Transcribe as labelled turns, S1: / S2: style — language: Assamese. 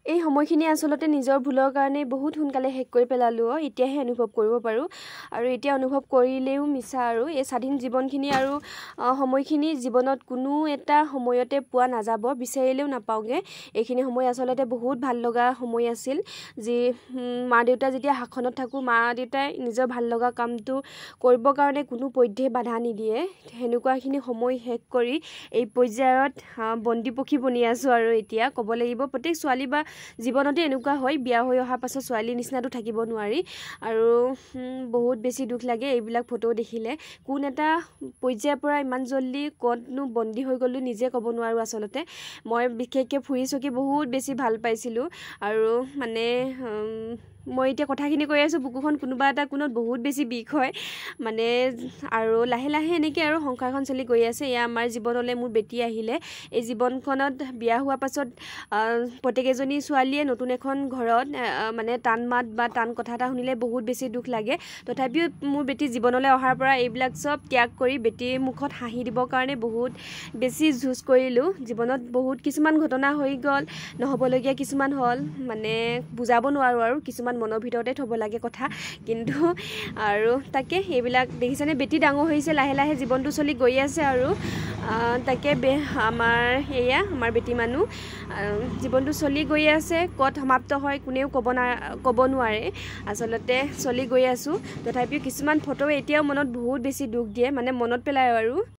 S1: এই সময়খিনি আচলতে নিজৰ ভুলৰ কাৰণে বহুত সোনকালে শেষ কৰি পেলালোঁ। এতিয়াহে অনুভৱ কৰিব পাৰোঁ আৰু এতিয়া অনুভৱ কৰিলেও মিছা আৰু এই স্বাধীন জীৱনখিনি আৰু সময়খিনি জীৱনত কোনো এটা সময়তে পোৱা নাযাব, বিচাৰিলেও নাপাওঁগৈ। এইখিনি সময় আচলতে বহুত ভাল লগা সময় আছিল। যি মা দেউতা যেতিয়া শাসনত থাকোঁ, মা দেউতাই নিজৰ ভাল লগা কামটো কৰিবৰ কাৰণে কোনো পধ্যে বাধা নিদিয়ে। সেনেকুৱাখিনি সময় শেষ কৰি এই পৰ্যায়ত বন্দী পক্ষী বনি আছোঁ আৰু এতিয়া ক'ব লাগিব প্ৰত্যেক ছোৱালী বা জীৱনতে এনেকুৱা হয়, বিয়া হৈ অহাৰ পাছত ছোৱালীৰ নিচিনাটো থাকিব নোৱাৰি আৰু বহুত বেছি দুখ লাগে এইবিলাক ফটো দেখিলে। কোন এটা পৰ্যায়ৰ পৰা ইমান জল্দি ক'তনো বন্দী হৈ গ'লোঁ নিজে ক'ব নোৱাৰোঁ আচলতে। মই বিশেষকৈ ফুৰি চকি বহুত বেছি ভাল পাইছিলোঁ আৰু মানে মই এতিয়া কথাখিনি কৈ আছোঁ, বুকুখন কোনোবা এটা কোণত বহুত বেছি বিষ হয় মানে। আৰু লাহে লাহে এনেকৈ আৰু সংসাৰখন চলি গৈ আছে। এয়া আমাৰ জীৱনলৈ মোৰ বেটি আহিলে। এই জীৱনখনত বিয়া হোৱাৰ পাছত প্ৰত্যেকেইজনী ছোৱালীয়ে নতুন এখন ঘৰত মানে টান মাত বা টান কথা এটা শুনিলে বহুত বেছি দুখ লাগে। তথাপিও মোৰ বেটি জীৱনলৈ অহাৰ পৰা এইবিলাক চব ত্যাগ কৰি বেটীৰ মুখত হাঁহি দিবৰ কাৰণে বহুত বেছি যুঁজ কৰিলোঁ। জীৱনত বহুত কিছুমান ঘটনা হৈ গ'ল, নহ'বলগীয়া কিছুমান হ'ল, মানে বুজাব নোৱাৰোঁ আৰু কিছুমান মনৰ ভিতৰতে থ'ব লাগে কথা। কিন্তু আৰু তাকে সেইবিলাক দেখিছেনে, বেটি ডাঙৰ হৈছে, লাহে লাহে জীৱনটো চলি গৈ আছে আৰু তাকে এয়া আমাৰ বেটি মানুহ জীৱনটো চলি গৈ আছে। ক'ত সমাপ্ত হয় কোনেও ক'ব নোৱাৰে। আচলতে চলি গৈ আছোঁ। তথাপিও কিছুমান ফটো এতিয়াও মনত বহুত বেছি দুখ দিয়ে, মানে মনত পেলায় আৰু।